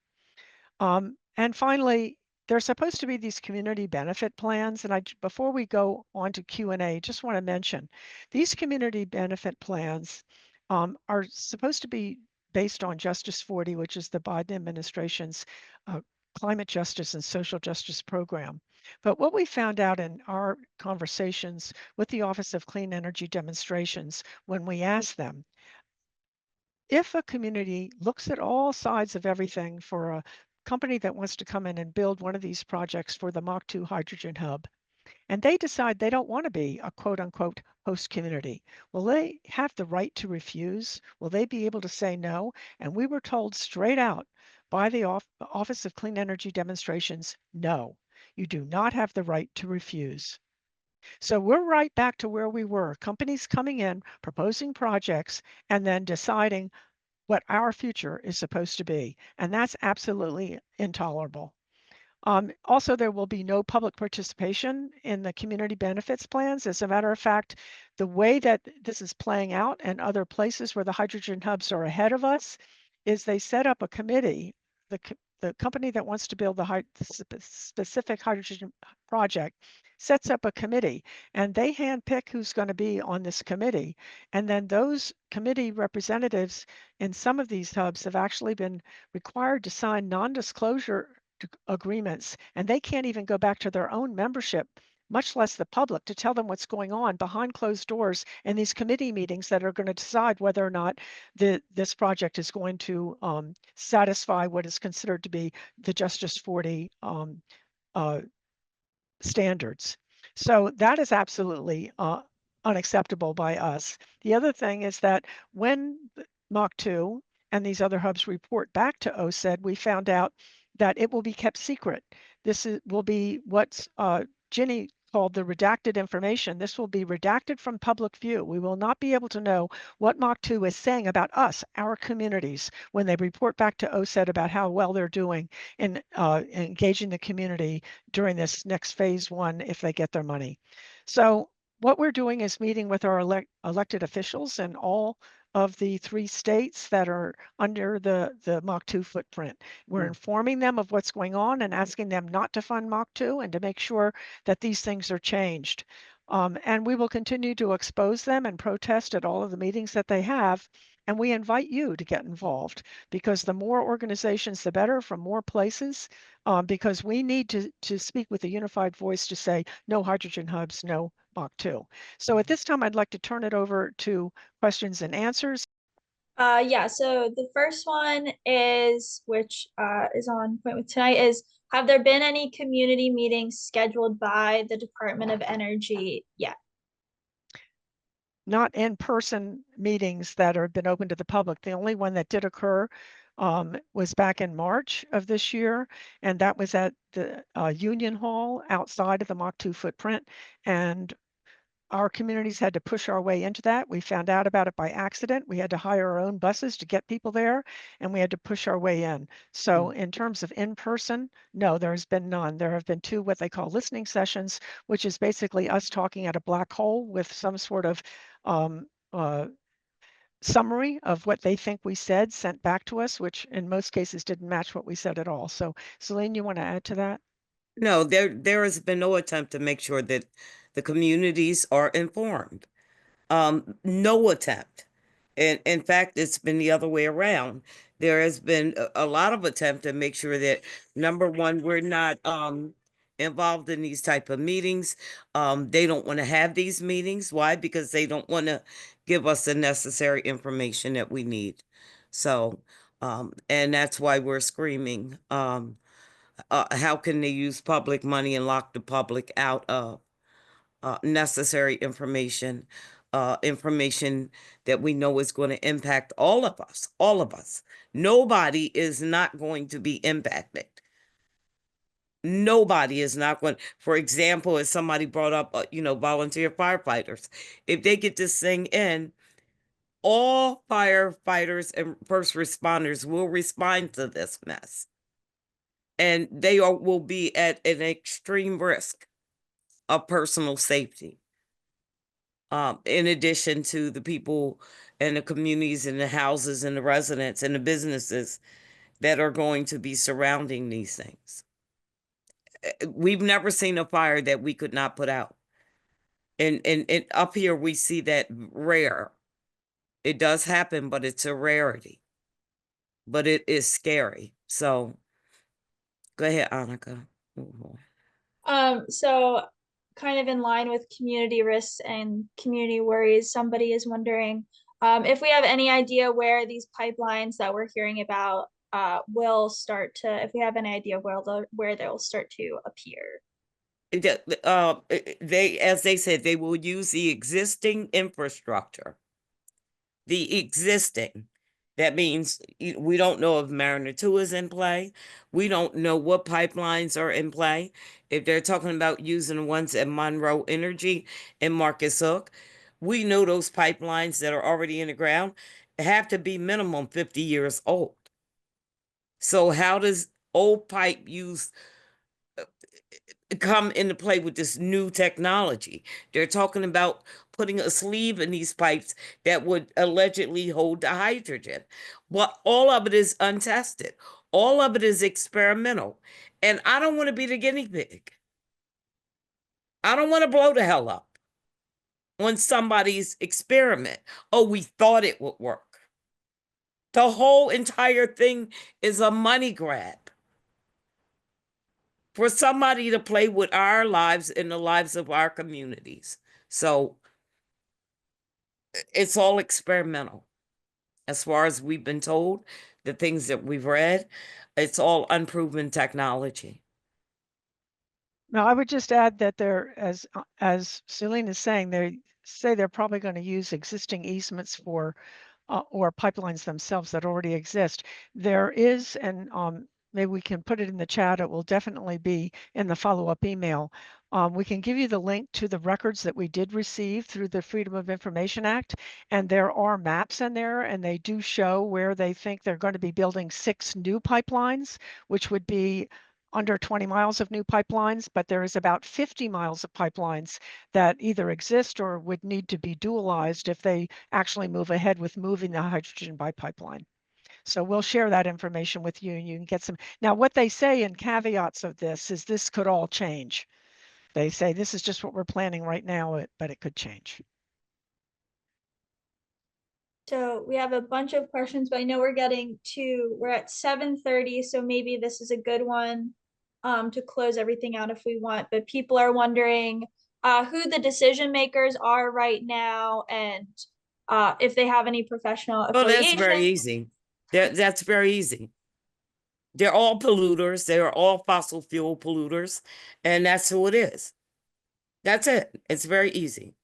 Speaker 1: And finally, there's supposed to be these community benefit plans. And before we go on to Q&A, just want to mention, these community benefit plans are supposed to be based on Justice 40, which is the Biden administration's climate justice and social justice program. But what we found out in our conversations with the Office of Clean Energy Demonstrations, when we asked them, if a community looks at all sides of everything for a company that wants to come in and build one of these projects for the MACH2 hydrogen hub, and they decide they don't want to be a quote unquote host community, will they have the right to refuse? Will they be able to say no? And we were told straight out by the Office of Clean Energy Demonstrations, no, you do not have the right to refuse. So we're right back to where we were, companies coming in, proposing projects, and then deciding what our future is supposed to be. And that's absolutely intolerable. Also, there will be no public participation in the community benefits plans. As a matter of fact, the way that this is playing out and other places where the hydrogen hubs are ahead of us is they set up a committee, the company that wants to build the specific hydrogen project sets up a committee, and they handpick who's going to be on this committee. And then those committee representatives in some of these hubs have actually been required to sign non-disclosure agreements, and they can't even go back to their own membership, much less the public, to tell them what's going on behind closed doors in these committee meetings that are going to decide whether or not this project is going to satisfy what is considered to be the Justice 40 standards. So that is absolutely unacceptable by us. The other thing is that when MACH2 and these other hubs report back to OSED, we found out that it will be kept secret. Will be what's Ginny called the redacted information. This will be redacted from public view. We will not be able to know what MACH2 is saying about us, our communities, when they report back to OSED about how well they're doing in engaging the community during this next phase one if they get their money. So what we're doing is meeting with our elected officials in all of the 3 states that are under the MACH2 footprint. We're informing them of what's going on and asking them not to fund MACH2 and to make sure that these things are changed. And we will continue to expose them and protest at all of the meetings that they have. And we invite you to get involved, because the more organizations, the better, from more places, because we need to speak with a unified voice to say no hydrogen hubs, no MACH2. So at this time, I'd like to turn it over to questions and answers.
Speaker 11: Yeah, so the first one is, which is on point with tonight, is have there been any community meetings scheduled by the Department of Energy yet?
Speaker 1: Not in-person meetings that have been open to the public. The only one that did occur was back in March of this year, and that was at the Union Hall outside of the MACH2 footprint. And our communities had to push our way into that. We found out about it by accident. We had to hire our own buses to get people there, and we had to push our way in. So in terms of in-person, no, there has been none. There have been 2 what they call listening sessions, which is basically us talking at a black hole with some sort of summary of what they think we said sent back to us, which in most cases didn't match what we said at all. So Zulene, you want to add to that?
Speaker 2: No, there has been no attempt to make sure that the communities are informed. No attempt. And in fact, it's been the other way around. There has been a lot of attempt to make sure that, number one, we're not involved in these type of meetings. They don't want to have these meetings. Why? Because they don't want to give us the necessary information that we need. So, and that's why we're screaming, how can they use public money and lock the public out of necessary information, information that we know is going to impact all of us, all of us. Nobody is not going to be impacted. Nobody is not going. For example, as somebody brought up, volunteer firefighters, if they get this thing in, all firefighters and first responders will respond to this mess. And they will be at an extreme risk of personal safety. In addition to the people and the communities and the houses and the residents and the businesses that are going to be surrounding these things. We've never seen a fire that we could not put out. And up here, we see that rare. It does happen, but it's a rarity. But it is scary. So Go ahead, Annika.
Speaker 16: So kind of in line with community risks and community worries, somebody is wondering if we have any idea where these pipelines that we're hearing about will start to, if we have any idea where they'll start to appear.
Speaker 2: As they said, they will use the existing infrastructure. The existing. That means we don't know if Mariner 2 is in play. We don't know what pipelines are in play. If they're talking about using the ones at Monroe Energy and Marcus Hook, we know those pipelines that are already in the ground have to be minimum 50 years old. So how does old pipe use come into play with this new technology? They're talking about putting a sleeve in these pipes that would allegedly hold the hydrogen. But all of it is untested. All of it is experimental. And I don't want to be the guinea pig. I don't want to blow the hell up on somebody's experiment. Oh, we thought it would work. The whole entire thing is a money grab for somebody to play with our lives and the lives of our communities. So it's all experimental. As far as we've been told, the things that we've read, it's all unproven technology.
Speaker 1: Now, I would just add that as Zulene is saying, they say they're probably going to use existing easements for or pipelines themselves that already exist. There is, and maybe we can put it in the chat. It will definitely be in the follow-up email. We can give you the link to the records that we did receive through the Freedom of Information Act, and there are maps in there, and they do show where they think they're going to be building 6 new pipelines, which would be under 20 miles of new pipelines, but there is about 50 miles of pipelines that either exist or would need to be dualized if they actually move ahead with moving the hydrogen by pipeline. So we'll share that information with you and you can get some. Now, what they say in caveats of this is this could all change. They say this is just what we're planning right now, but it could change.
Speaker 16: So we have a bunch of questions, but I know we're at 7:30, so maybe this is a good one to close everything out if we want. But people are wondering who the decision makers are right now and if they have any professional affiliation.
Speaker 2: That's very easy. That's very easy. They're all polluters. They are all fossil fuel polluters. And that's who it is. That's it. It's very easy.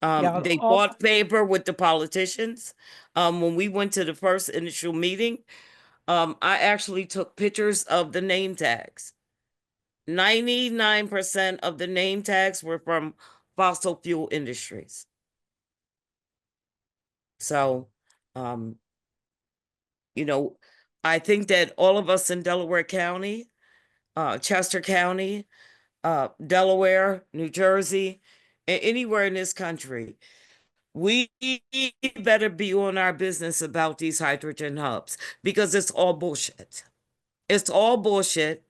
Speaker 2: They bought paper with the politicians. When we went to the first initial meeting, I actually took pictures of the name tags. 99% of the name tags were from fossil fuel industries. So, you know, I think that all of us in Delaware County, Chester County, Delaware, New Jersey, and anywhere in this country, we better be on our business about these hydrogen hubs because it's all bullshit. It's all bullshit.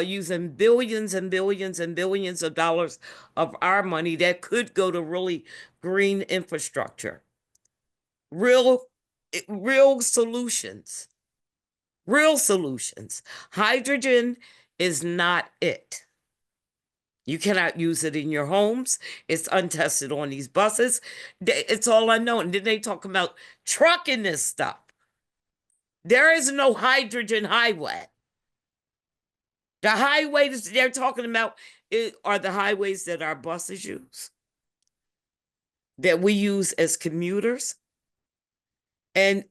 Speaker 2: Using billions and billions and billions of dollars of our money that could go to really green infrastructure. Real solutions. Real solutions. Hydrogen is not it. You cannot use it in your homes. It's untested on these buses. It's all unknown. Then they talk about trucking this stuff. There is no hydrogen highway. The highways they're talking about are the highways that our buses use, that we use as commuters. And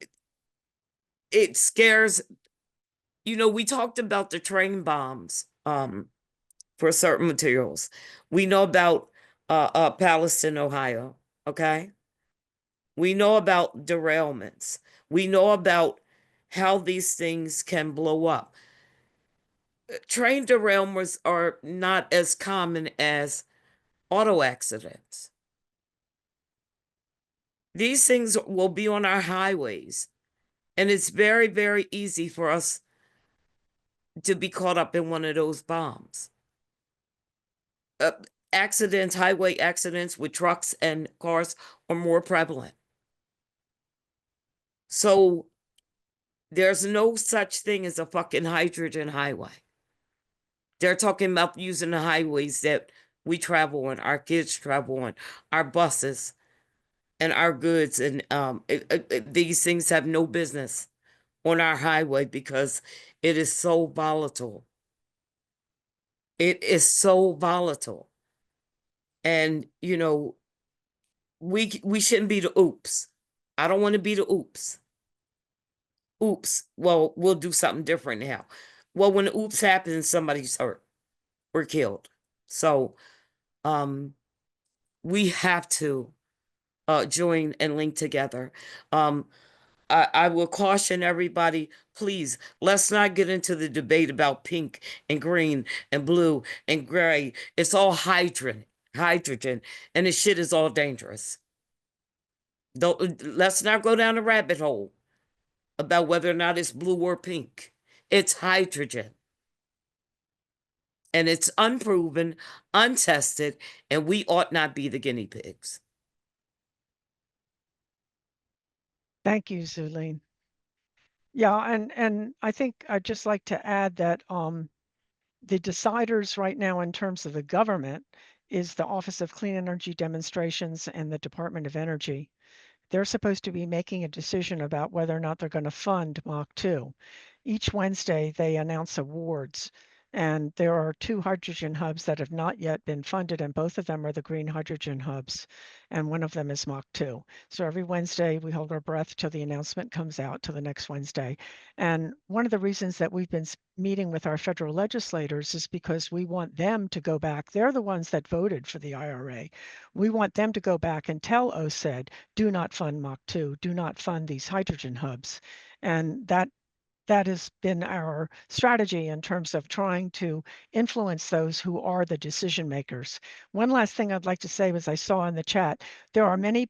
Speaker 2: it scares, we talked about the train bombs for certain materials. We know about Palestine, Ohio, okay? We know about derailments. We know about how these things can blow up. Train derailments are not as common as auto accidents. These things will be on our highways, and it's very, very easy for us to be caught up in one of those bombs. Accidents, highway accidents with trucks and cars are more prevalent. So There's no such thing as a fucking hydrogen highway. They're talking about using the highways that we travel on, our kids travel on, our buses and our goods. And these things have no business on our highway because it is so volatile. It is so volatile. And, you know, we shouldn't be the oops. I don't want to be the oops. Oops. Well, we'll do something different now. Well, when the oops happens, somebody's hurt or killed. So we have to join and link together. I will caution everybody, please, let's not get into the debate about pink and green and blue and gray. It's all hydrogen, and the shit is all dangerous. Let's not go down a rabbit hole about whether or not it's blue or pink. It's hydrogen. And it's unproven, untested, and we ought not be the guinea pigs.
Speaker 1: Thank you, Zulene. Yeah, and I think I'd just like to add that the deciders right now in terms of the government is the Office of Clean Energy Demonstrations and the Department of Energy. They're supposed to be making a decision about whether or not they're going to fund MACH2. Each Wednesday, they announce awards. And there are 2 hydrogen hubs that have not yet been funded, and both of them are the green hydrogen hubs, and one of them is MACH2. So every Wednesday, we hold our breath till the announcement comes out till the next Wednesday. And one of the reasons that we've been meeting with our federal legislators is because we want them to go back. They're the ones that voted for the IRA. We want them to go back and tell OSED, do not fund MACH2, do not fund these hydrogen hubs. And that has been our strategy in terms of trying to influence those who are the decision makers. One last thing I'd like to say was I saw in the chat, there are many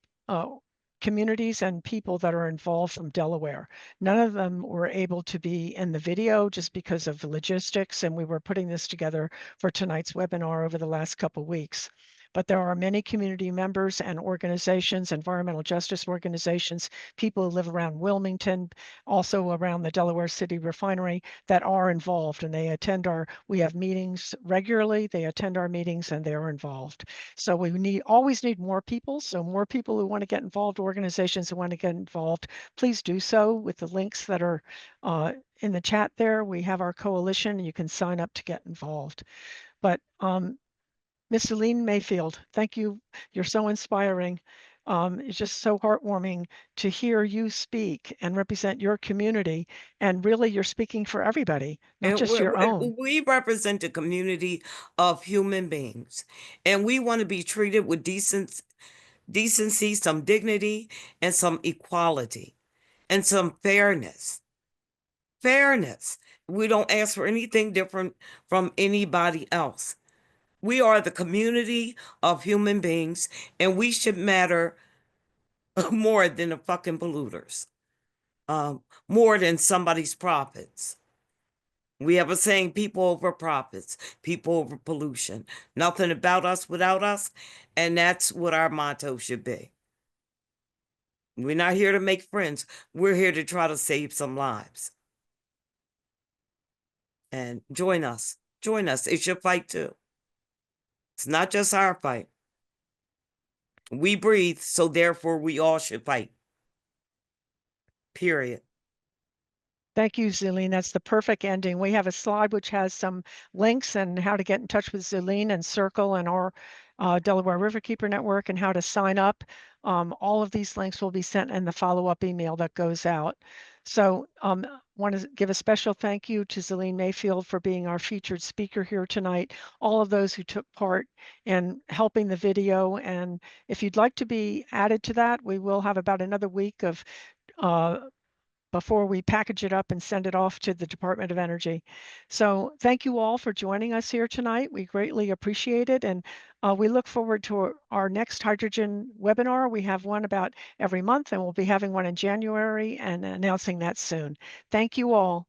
Speaker 1: communities and people that are involved from Delaware. None of them were able to be in the video just because of the logistics, and we were putting this together for tonight's webinar over the last couple of weeks. But there are many community members and organizations, environmental justice organizations, people who live around Wilmington, also around the Delaware City refinery that are involved, and they attend we have meetings regularly, they attend our meetings and they're involved. So we always need more people. So more people who want to get involved, organizations who want to get involved, please do so with the links that are in the chat there. We have our coalition, and you can sign up to get involved. But Miss Zulene Mayfield, thank you. You're so inspiring. It's just so heartwarming to hear you speak and represent your community. And really, you're speaking for everybody, not just your own.
Speaker 2: We represent a community of human beings, and we want to be treated with decency, some dignity, and some equality, and some fairness. Fairness. We don't ask for anything different from anybody else. We are the community of human beings, and we should matter more than the fucking polluters, more than somebody's profits. We have a saying, people over profits, people over pollution. Nothing about us without us, and that's what our motto should be. We're not here to make friends. We're here to try to save some lives. And join us. Join us. It's your fight too. It's not just our fight. We breathe, so therefore we all should fight. Period.
Speaker 1: Thank you, Zulene. That's the perfect ending. We have a slide which has some links and how to get in touch with Zulene and Circle and our Delaware Riverkeeper Network and how to sign up. All of these links will be sent in the follow-up email that goes out. So want to give a special thank you to Zulene Mayfield for being our featured speaker here tonight, all of those who took part in helping the video. And if you'd like to be added to that, we will have about another week of before we package it up and send it off to the Department of Energy. So thank you all for joining us here tonight. We greatly appreciate it. And we look forward to our next hydrogen webinar. We have one about every month, and we'll be having one in January and announcing that soon. Thank you all.